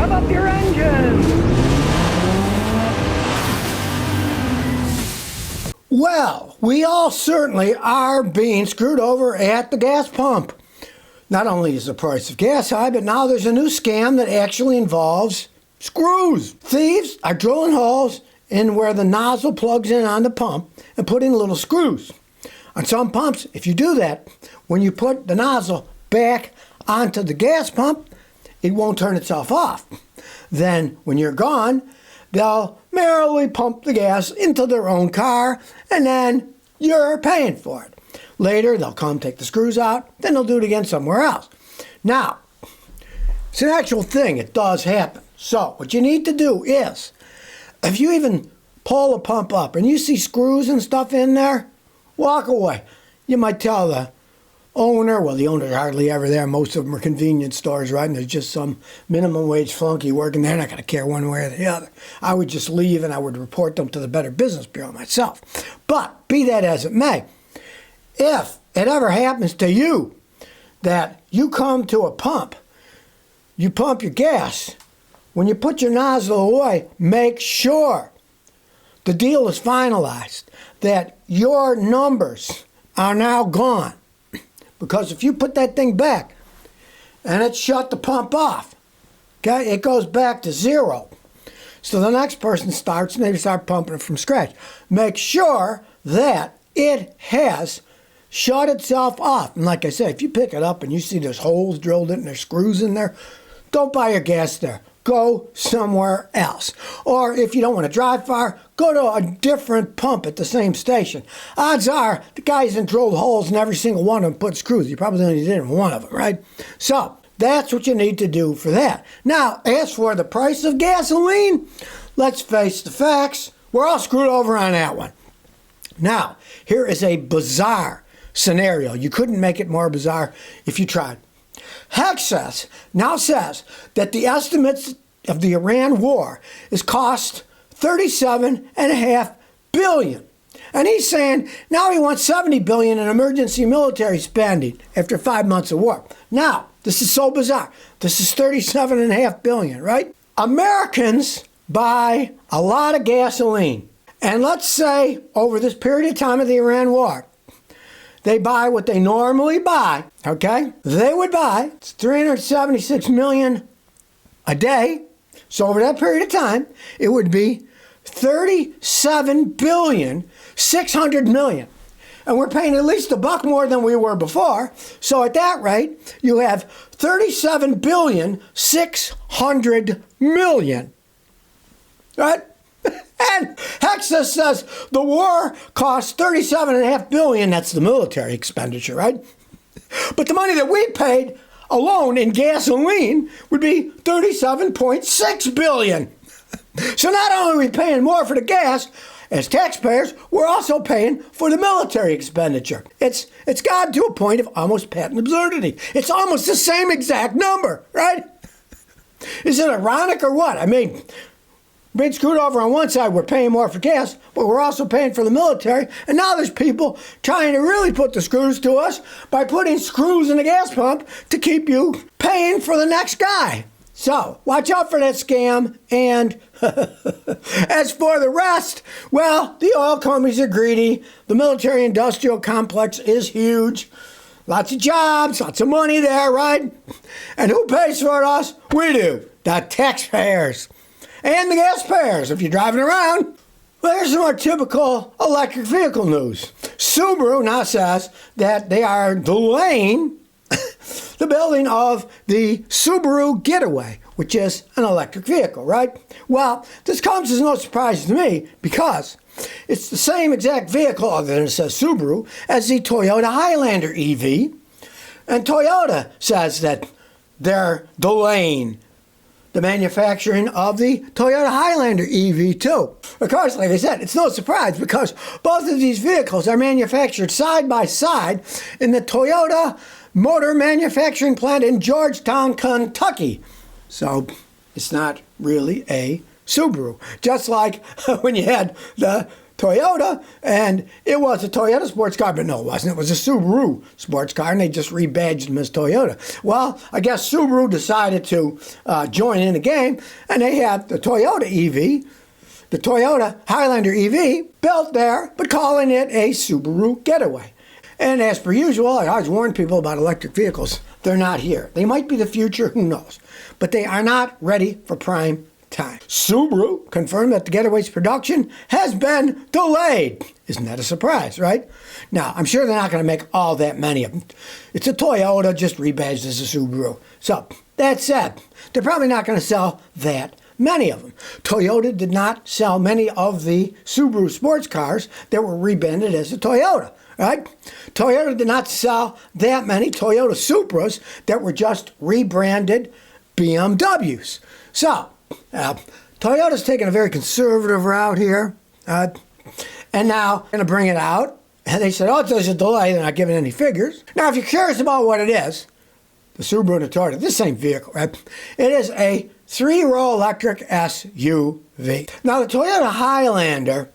Rev up your engines! Well, we all certainly are being screwed over at the gas pump. Not only is the price of gas high, but now there's a new scam that actually involves screws. Thieves are drilling holes in where the nozzle plugs in on the pump and put in little screws. On some pumps, if you do that, when you put the nozzle back onto the gas pump, it won't turn itself off. Then, when you're gone, they'll merrily pump the gas into their own car, and then you're paying for it. Later, they'll come take the screws out, then they'll do it again somewhere else. Now, it's an actual thing. It does happen. So, what you need to do is, if you even pull a pump up and you see screws and stuff in there, walk away. You might tell the owner, well, the owner's hardly ever there. Most of them are convenience stores, right? And there's just some minimum wage flunky working. They're not going to care one way or the other. I would just leave and I would report them to the Better Business Bureau myself. But be that as it may, if it ever happens to you that you come to a pump, you pump your gas, when you put your nozzle away, make sure the deal is finalized, that your numbers are now gone. Because if you put that thing back and it shut the pump off, okay, it goes back to zero. So the next person starts and they start pumping it from scratch. Make sure that it has shut itself off. And like I said, if you pick it up and you see there's holes drilled in and there's screws in there, don't buy your gas there. Go somewhere else. Or if you don't want to drive far, go to a different pump at the same station. Odds are the guy hasn't drilled holes in every single one of them, put screws. You probably only did in one of them, right? So that's what you need to do for that. Now, as for the price of gasoline, let's face the facts. We're all screwed over on that one. Now, here is a bizarre scenario. You couldn't make it more bizarre if you tried. Hexas now says that the estimates of the Iran war is cost $37.5 billion. And he's saying now he wants $70 billion in emergency military spending after 5 months of war. Now, this is so bizarre. This is $37.5 billion, right? Americans buy a lot of gasoline. And let's say over this period of time of the Iran war, they buy what they normally buy, okay? They would buy 376 million a day. So over that period of time, it would be 37,600 million. And we're paying at least $1 more than we were before. So at that rate, you have 37,600 million. Right? And Hexas says the war cost $37.5 billion. That's the military expenditure, right? But the money that we paid alone in gasoline would be $37.6 billion. So not only are we paying more for the gas, as taxpayers, we're also paying for the military expenditure. It's gotten to a point of almost patent absurdity. It's almost the same exact number, right? Is it ironic or what? I mean, being screwed over on one side, we're paying more for gas, but we're also paying for the military. And now there's people trying to really put the screws to us by putting screws in the gas pump to keep you paying for the next guy. So watch out for that scam. And as for the rest, well, the oil companies are greedy. The military-industrial complex is huge. Lots of jobs, lots of money there, right? And who pays for it? Us? We do. The taxpayers. And the gas payers, if you're driving around. Well, here's some more typical electric vehicle news. Subaru now says that they are delaying the building of the Subaru Getaway, which is an electric vehicle, right? Well, this comes as no surprise to me because it's the same exact vehicle, other than it says Subaru, as the Toyota Highlander EV. And Toyota says that they're delaying the manufacturing of the Toyota Highlander EV too. Of course, like I said, it's no surprise because both of these vehicles are manufactured side by side in the Toyota Motor Manufacturing Plant in Georgetown, Kentucky. So it's not really a Subaru. Just like when you had the Toyota, and it was a Toyota sports car, but no, it wasn't. It was a Subaru sports car, and they just rebadged them as Toyota. Well, I guess Subaru decided to join in the game, and they had the Toyota EV, the Toyota Highlander EV, built there, but calling it a Subaru Getaway. And as per usual, I always warn people about electric vehicles. They're not here. They might be the future, who knows? But they are not ready for prime time. Subaru confirmed that the Getaway's production has been delayed. Isn't that a surprise, right? Now, I'm sure they're not going to make all that many of them. It's a Toyota, just rebadged as a Subaru. So, that said, they're probably not going to sell that many of them. Toyota did not sell many of the Subaru sports cars that were rebranded as a Toyota, right? Toyota did not sell that many Toyota Supras that were just rebranded BMWs. So, Toyota's taking a very conservative route here, and now going to bring it out. And they said, oh, there's a delay. They're not giving any figures. Now, if you're curious about what it is, the Subaru and the Toyota, this same vehicle, right? It is a 3-row electric SUV. Now, the Toyota Highlander,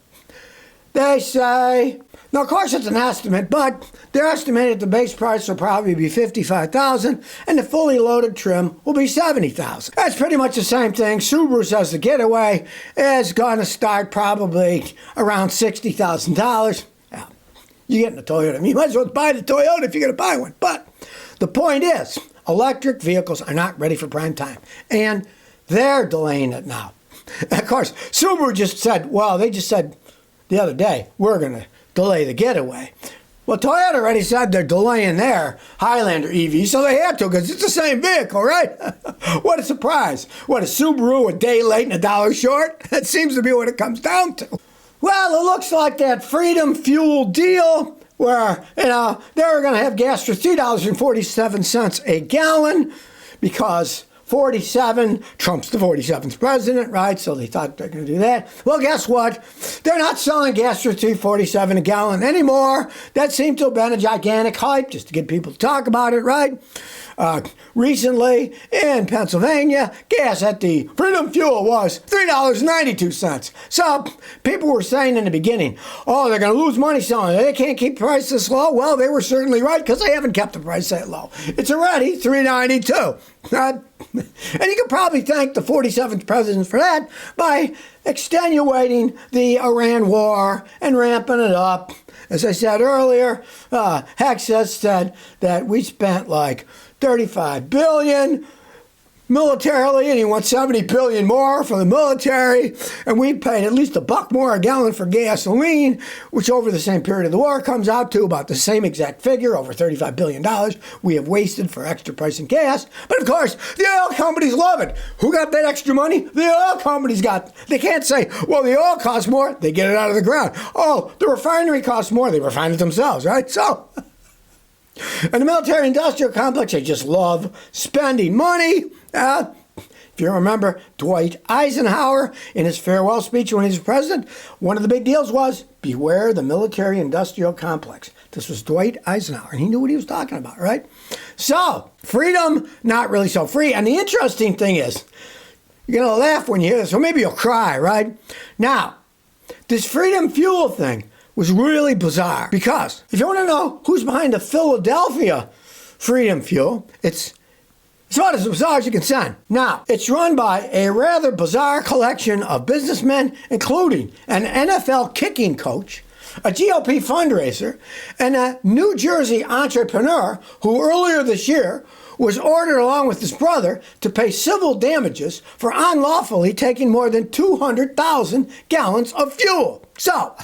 they say, now, of course, it's an estimate, but they're estimated the base price will probably be $55,000, and the fully loaded trim will be $70,000. That's pretty much the same thing. Subaru says the Getaway is going to start probably around $60,000. Yeah, you're getting a Toyota. You might as well buy the Toyota if you're going to buy one. But the point is, electric vehicles are not ready for prime time, and they're delaying it now. Of course, Subaru just said, well, they just said the other day, we're going to delay the Getaway. Well, Toyota already said they're delaying their Highlander EV, so they had to because it's the same vehicle, right? What a surprise. What, a Subaru a day late and $1 short? That seems to be what it comes down to. Well, it looks like that Freedom Fuel deal where, they were going to have gas for $3.47 a gallon because 47 trumps the 47th president, right? So they thought they're going to do that. Well, guess what? They're not selling gas for $3.47 a gallon anymore. That seemed to have been a gigantic hype just to get people to talk about it, right? Recently in Pennsylvania, gas at the Freedom Fuel was $3.92. So people were saying in the beginning, oh, they're going to lose money selling it. They can't keep the price this low. Well, they were certainly right because they haven't kept the price that low. It's already $3.92. And you could probably thank the 47th president for that by extenuating the Iran war and ramping it up. As I said earlier, Hexas said that we spent like $35 billion militarily, and he wants $70 billion more for the military, and we paid at least $1 more a gallon for gasoline, which over the same period of the war comes out to about the same exact figure, over $35 billion we have wasted for extra price in gas. But of course, the oil companies love it. Who got that extra money? The oil companies got. They can't say, well, the oil costs more. They get it out of the ground. Oh, the refinery costs more. They refine it themselves, right? So, and the military-industrial complex, they just love spending money. If you remember Dwight Eisenhower in his farewell speech when he was president, one of the big deals was beware the military-industrial complex. This was Dwight Eisenhower, and he knew what he was talking about, right? So, freedom, not really so free. And the interesting thing is, you're going to laugh when you hear this, or maybe you'll cry, right? Now, this Freedom Fuel thing was really bizarre because if you want to know who's behind the Philadelphia Freedom Fuel, it's about as bizarre as you can sound. Now, it's run by a rather bizarre collection of businessmen, including an NFL kicking coach, a GOP fundraiser, and a New Jersey entrepreneur who earlier this year was ordered along with his brother to pay civil damages for unlawfully taking more than 200,000 gallons of fuel. So,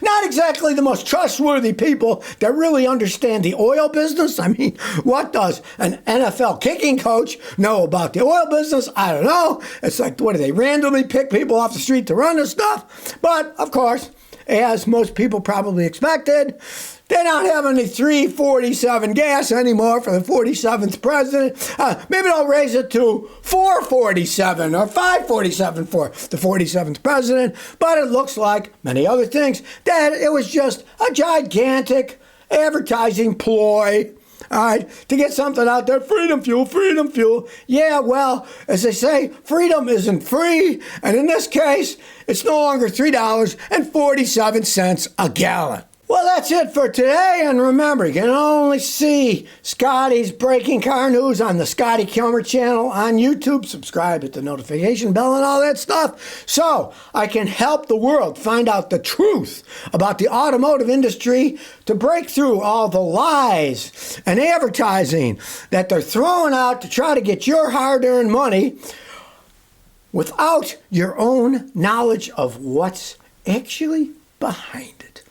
not exactly the most trustworthy people that really understand the oil business. I mean, what does an NFL kicking coach know about the oil business? I don't know. It's like, what do they randomly pick people off the street to run this stuff? But, of course, as most people probably expected, they don't have any 347 gas anymore for the 47th president. Maybe they'll raise it to 447 or 547 for the 47th president. But it looks like many other things that it was just a gigantic advertising ploy All right, to get something out there, freedom fuel, freedom fuel. Yeah, well, as they say, freedom isn't free, and in this case, it's no longer $3.47 a gallon. Well, that's it for today, and remember, you can only see Scotty's Breaking Car News on the Scotty Kilmer Channel on YouTube. Subscribe, hit the notification bell and all that stuff, so I can help the world find out the truth about the automotive industry, to break through all the lies and advertising that they're throwing out to try to get your hard-earned money without your own knowledge of what's actually behind it.